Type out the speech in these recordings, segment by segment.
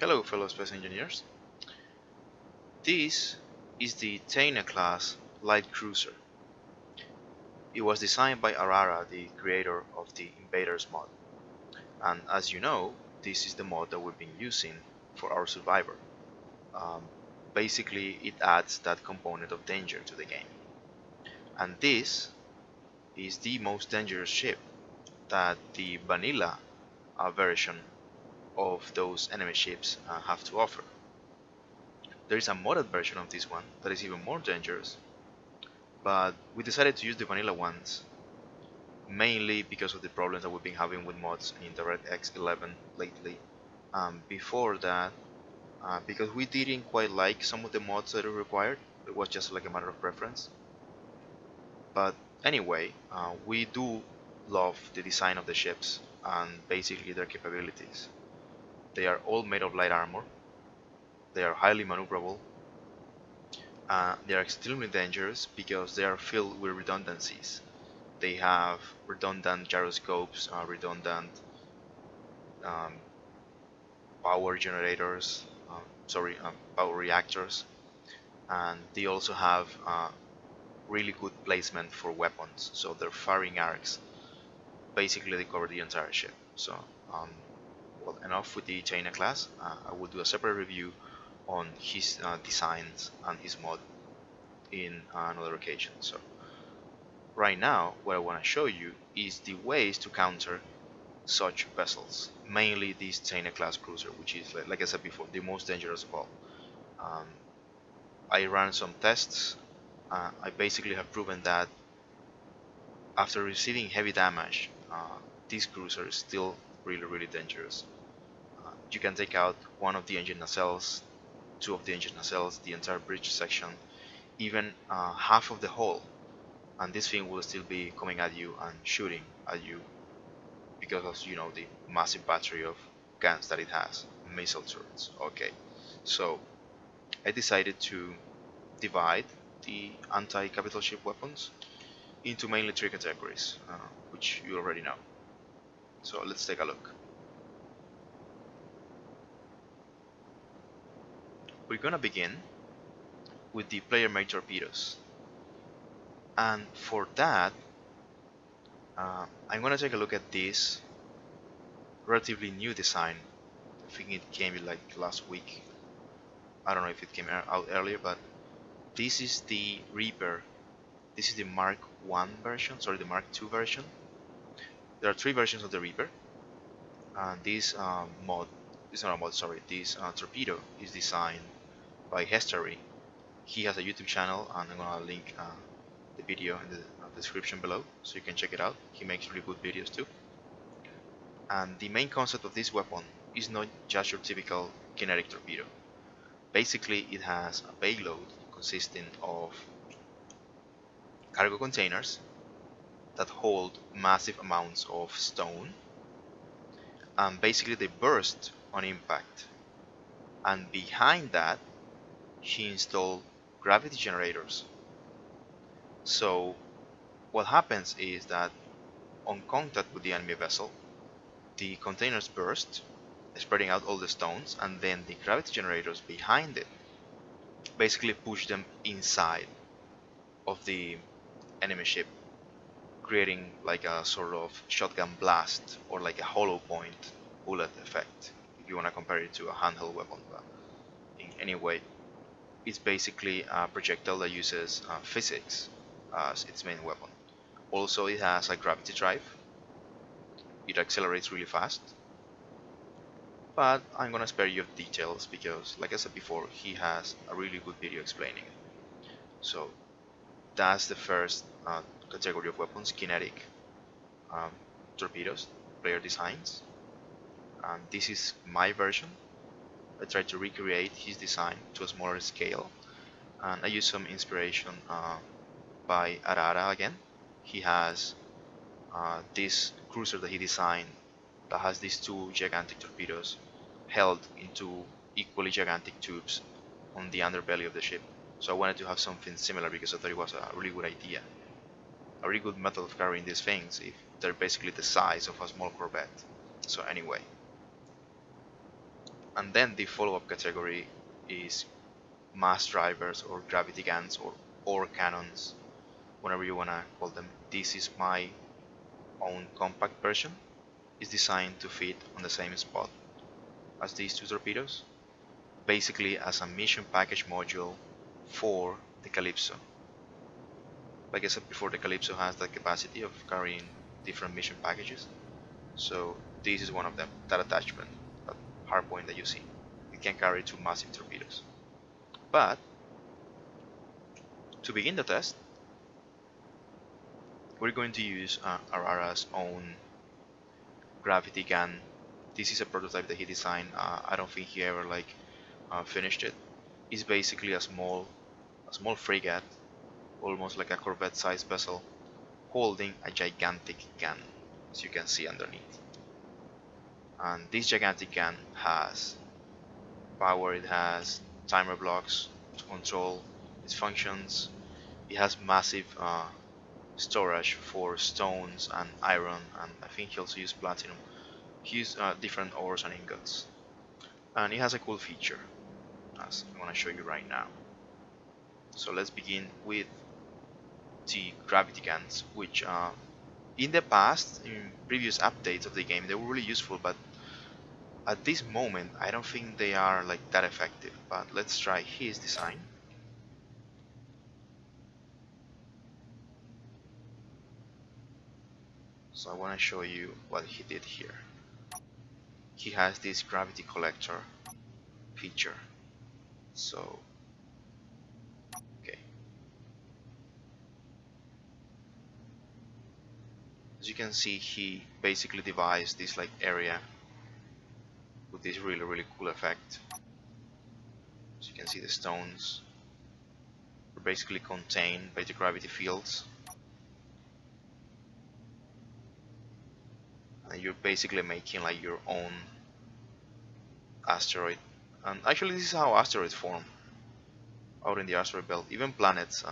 Hello fellow space engineers. This is the Taina class light cruiser. It was designed by Arara, the creator of the Invaders mod. And as you know, this is the mod that we've been using for our Survivor. Um, Basically, it adds that component of danger to the game. And this is the most dangerous ship that the vanilla version of those enemy ships have to offer. There is a modded version of this one that is even more dangerous, but we decided to use the vanilla ones mainly because of the problems that we've been having with mods in DirectX 11 lately. Before that, because we didn't quite like some of the mods that are required, it was just like a matter of preference. But anyway, we do love the design of the ships and basically their capabilities. They are all made of light armor, they are highly maneuverable, they are extremely dangerous because they are filled with redundancies. They have redundant gyroscopes, redundant um, power generators, power reactors, and they also have really good placement for weapons. So their firing arcs, basically they cover the entire ship. So, um, well, enough with the China class. I will do a separate review on his designs and his mod in another occasion. So, right now, what I want to show you is the ways to counter such vessels, mainly this China class cruiser, which is, like I said before, the most dangerous of all. Um, I ran some tests. I basically have proven that after receiving heavy damage, this cruiser is still really dangerous. You can take out one of the engine nacelles, two of the engine nacelles, the entire bridge section, even half of the hull, and this thing will still be coming at you and shooting at you because of the massive battery of guns that it has, missile turrets. Okay, so I decided to divide the anti-capital ship weapons into mainly three categories, which you already know. So let's take a look. We're gonna begin with the player-made torpedoes, and for that, I'm gonna take a look at this relatively new design. I think it came like last week. I don't know if it came out earlier, but this is the Reaper. This is the Mark 1 version, sorry, the Mark 2 version. There are three versions of the Reaper, and this mod, it's not a mod, sorry, this torpedo is designed by History. He has a YouTube channel, and I'm gonna link the video in the description below, so you can check it out. He makes really good videos too. And the main concept of this weapon is not just your typical kinetic torpedo. Basically, it has a payload consisting of cargo containers that hold massive amounts of stone, and basically they burst on impact. And behind that, he installed gravity generators. So what happens is that on contact with the enemy vessel, the containers burst, spreading out all the stones, and then the gravity generators behind it basically push them inside of the enemy ship, creating like a sort of shotgun blast or like a hollow point bullet effect, if you want to compare it to a handheld weapon. But in any way, it's basically a projectile that uses physics as its main weapon. Also, it has a gravity drive. It accelerates really fast, but I'm gonna spare you of details because, like I said before, he has a really good video explaining it. So that's the first category of weapons, kinetic um, torpedoes, player designs. And this is my version. I tried to recreate his design to a smaller scale, and I used some inspiration by Arara again. He has this cruiser that he designed that has these two gigantic torpedoes held into equally gigantic tubes on the underbelly of the ship. So I wanted to have something similar because I thought it was a really good idea. A really good method of carrying these things if they're basically the size of a small corvette. So anyway, And then the follow-up category is mass drivers or gravity guns or cannons, whatever you wanna call them. This is my own compact version. It's designed to fit on the same spot as these two torpedoes, basically as a mission package module for the Calypso. Like I said before, the Calypso has the capacity of carrying different mission packages. So this is one of them, that attachment, that hardpoint that you see. It can carry two massive torpedoes. But to begin the test, we're going to use Arara's own gravity gun. This is a prototype that he designed. I don't think he ever finished it. It's basically a small frigate, almost like a corvette-sized vessel, holding a gigantic gun, as you can see underneath. And this gigantic gun has power, it has timer blocks to control its functions, it has massive storage for stones and iron, and I think he also used platinum. He used different ores and ingots. And it has a cool feature, as I'm going to show you right now. So let's begin with the gravity guns, which in the past, in previous updates of the game, they were really useful, but at this moment I don't think they are like that effective. But let's try his design. So I want to show you what he did here. He has this gravity collector feature. So okay, as you can see, he basically devised this like area with this really cool effect. As you can see, the stones are basically contained by the gravity fields, and you're basically making like your own asteroid. And actually this is how asteroids form out in the asteroid belt. Even planets,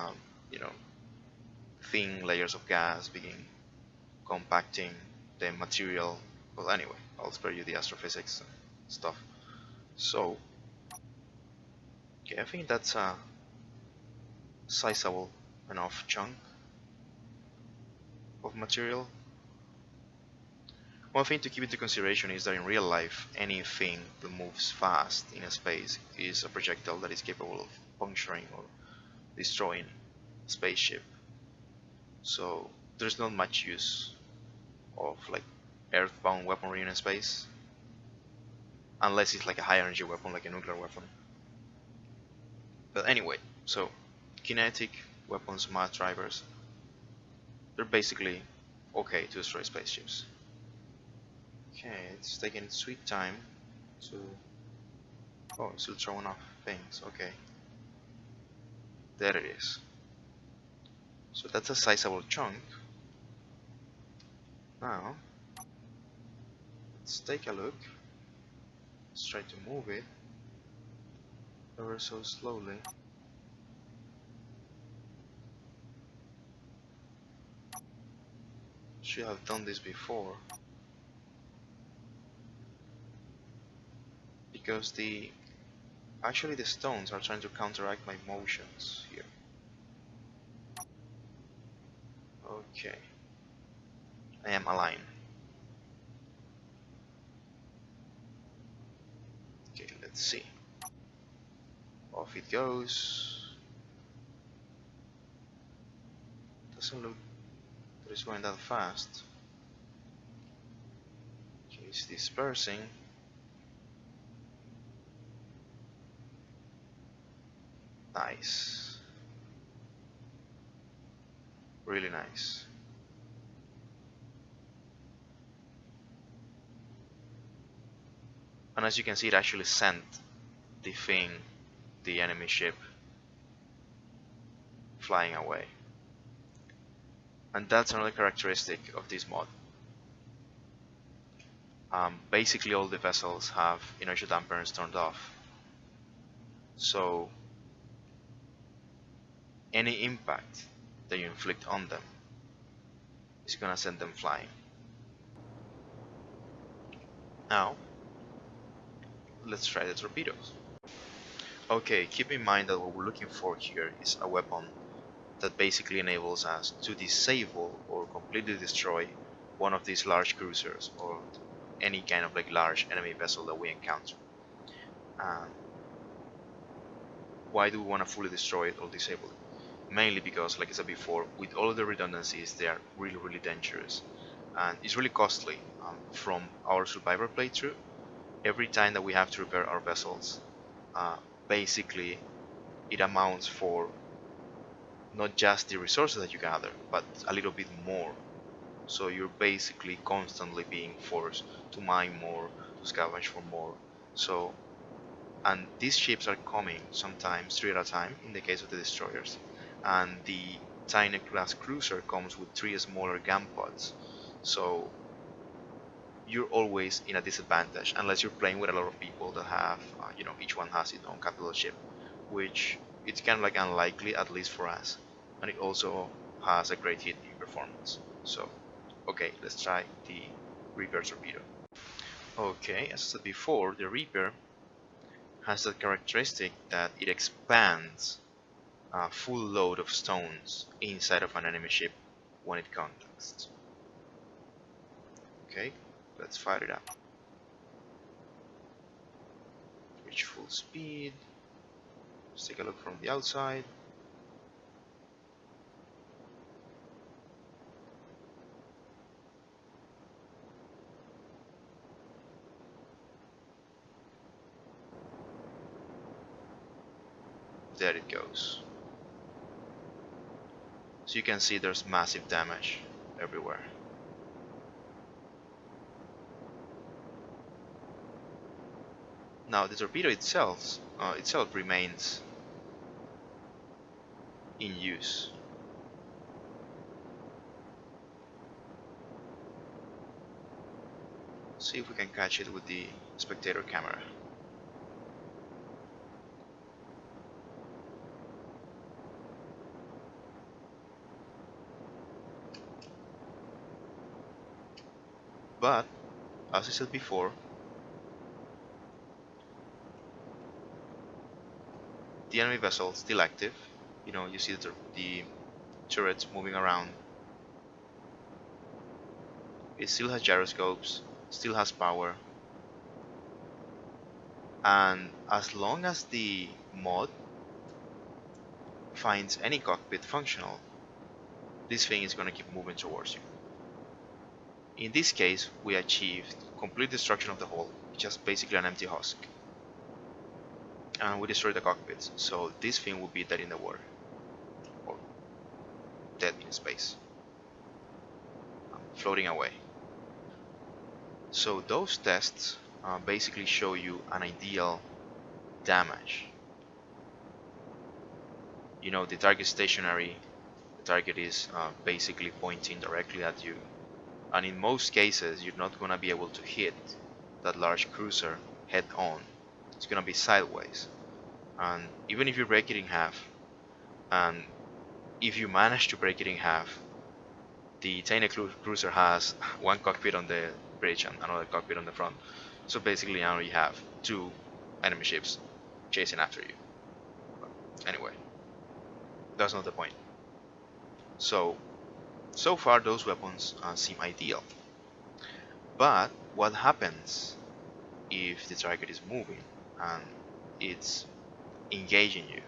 you know, thin layers of gas begin compacting the material. Well, anyway, I'll spare you the astrophysics stuff. So okay, I think that's a sizable enough chunk of material. One thing to keep into consideration is that in real life, anything that moves fast in a space is a projectile that is capable of puncturing or destroying a spaceship. So there's not much use of like earthbound weaponry in space, unless it's like a high energy weapon like a nuclear weapon. But anyway, so kinetic weapons, mass drivers, they're basically okay to destroy spaceships. Okay, it's taking its sweet time to... Oh, it's still throwing off things. Okay, there it is. So that's a sizable chunk. Now let's take a look. Let's try to move it ever so slowly. Should have done this before, because actually the stones are trying to counteract my motions here. Okay, I am aligned. Okay, let's see. Off it goes. Doesn't look that it's going that fast. Okay, it's dispersing. Nice. Really nice. And as you can see, it actually sent the enemy ship, flying away. And that's another characteristic of this mod. Basically all the vessels have inertia dampers turned off. So any impact that you inflict on them is gonna send them flying. Now let's try the torpedoes. Okay, keep in mind that what we're looking for here is a weapon that basically enables us to disable or completely destroy one of these large cruisers or any kind of like large enemy vessel that we encounter. And why do we want to fully destroy it or disable it? Mainly because, like I said before, with all of the redundancies, they are really dangerous, and it's really costly. From our survivor playthrough, every time that we have to repair our vessels, uh, basically it amounts for not just the resources that you gather, but a little bit more. So you're basically constantly being forced to mine more, to scavenge for more. So, and these ships are coming sometimes three at a time in the case of the destroyers, and the tiny class cruiser comes with three smaller gun pods. So you're always in a disadvantage unless you're playing with a lot of people that have, each one has its own capital ship, which it's kind of like unlikely, at least for us, and it also has a great hit in performance. So, okay, let's try the Reaper Torpedo. Okay, as I said before, the Reaper has that characteristic that it expands a full load of stones inside of an enemy ship when it contacts. Okay, let's fire it up. Reach full speed. Let's take a look from the outside. There it goes. So you can see there's massive damage everywhere. Now the torpedo itself remains in use. See if we can catch it with the spectator camera. But as I said before, the enemy vessel is still active. You see the turrets moving around. It still has gyroscopes, still has power, and as long as the mod finds any cockpit functional, this thing is going to keep moving towards you. In this case, we achieved complete destruction of the hull, just basically an empty husk. And we destroyed the cockpits, so this thing will be dead in the water, or dead in space, floating away. So those tests basically show you an ideal damage. The target is stationary, the target is basically pointing directly at you, and in most cases you're not going to be able to hit that large cruiser head on. It's going to be sideways, and even if you break it in half, and if you manage to break it in half, the tiny cruiser has one cockpit on the bridge and another cockpit on the front. So basically now you have two enemy ships chasing after you. But anyway, that's not the point. So far those weapons seem ideal. But what happens if the target is moving and it's engaging you?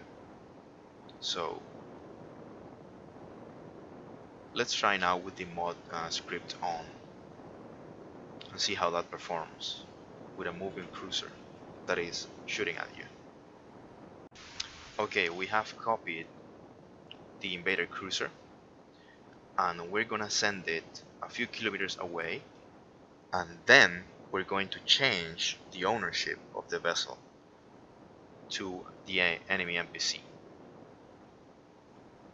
So let's try now with the mod script on and see how that performs with a moving cruiser that is shooting at you. Okay, we have copied the invader cruiser and we're gonna send it a few kilometers away, and then we're going to change the ownership of the vessel to the enemy NPC.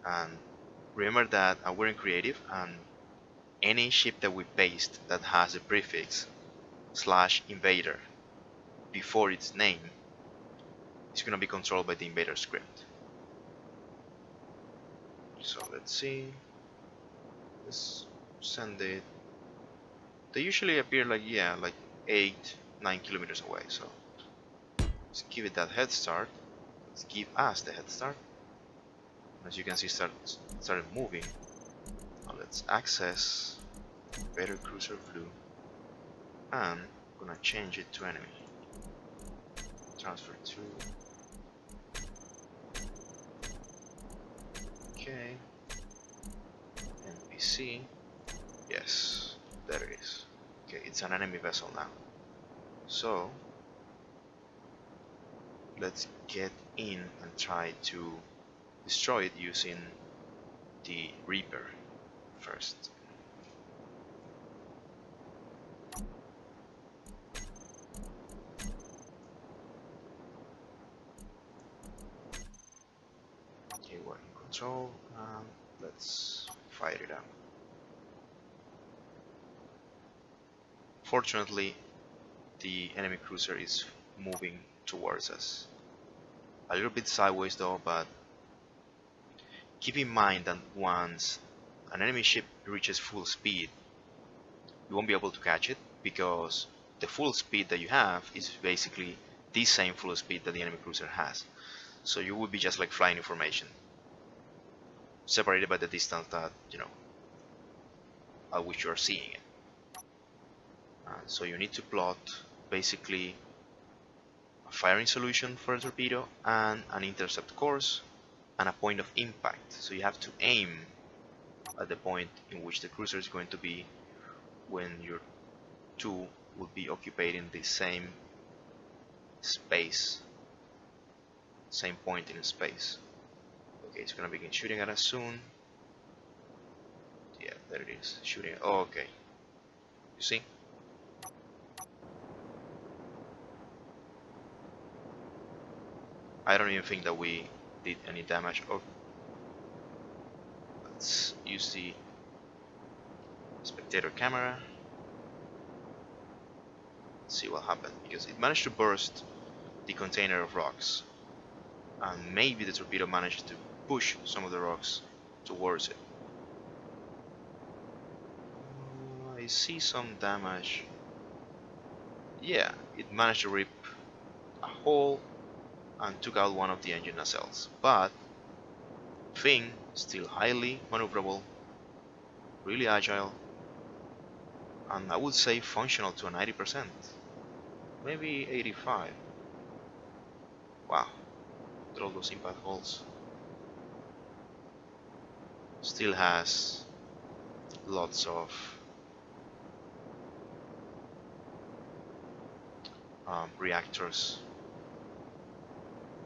And remember that we're in creative, and any ship that we paste that has the prefix /invader before its name is going to be controlled by the invader script. So let's see, let's send it. They usually appear like 8-9 kilometers away, so Let's give it that head start. Let's give us the head start. As you can see, started moving. Now let's access Torpedo Cruiser Blue, and I'm gonna change it to enemy. Transfer to. Okay. NPC. Yes, there it is. Okay, it's an enemy vessel now. So let's get in and try to destroy it using the Reaper first. Okay, we're in control, and let's fire it out. Fortunately, the enemy cruiser is moving towards us. A little bit sideways though, but keep in mind that once an enemy ship reaches full speed, you won't be able to catch it, because the full speed that you have is basically the same full speed that the enemy cruiser has. So you would be just like flying in formation, separated by the distance that, at which you are seeing it. So you need to plot basically a firing solution for a torpedo and an intercept course and a point of impact. So you have to aim at the point in which the cruiser is going to be when your two will be occupying the same space, same point in space. Okay, it's gonna begin shooting at us soon. Yeah, there it is, shooting. Oh, okay, you see? I don't even think that we did any damage. Oh, let's use the spectator camera. Let's see what happened, because it managed to burst the container of rocks, and maybe the torpedo managed to push some of the rocks towards it. I see some damage. Yeah, it managed to rip a hole and took out one of the engine nacelles, but thing still highly maneuverable, really agile, and I would say functional to a 90%, maybe 85. Wow, look at all those impact holes. Still has lots of reactors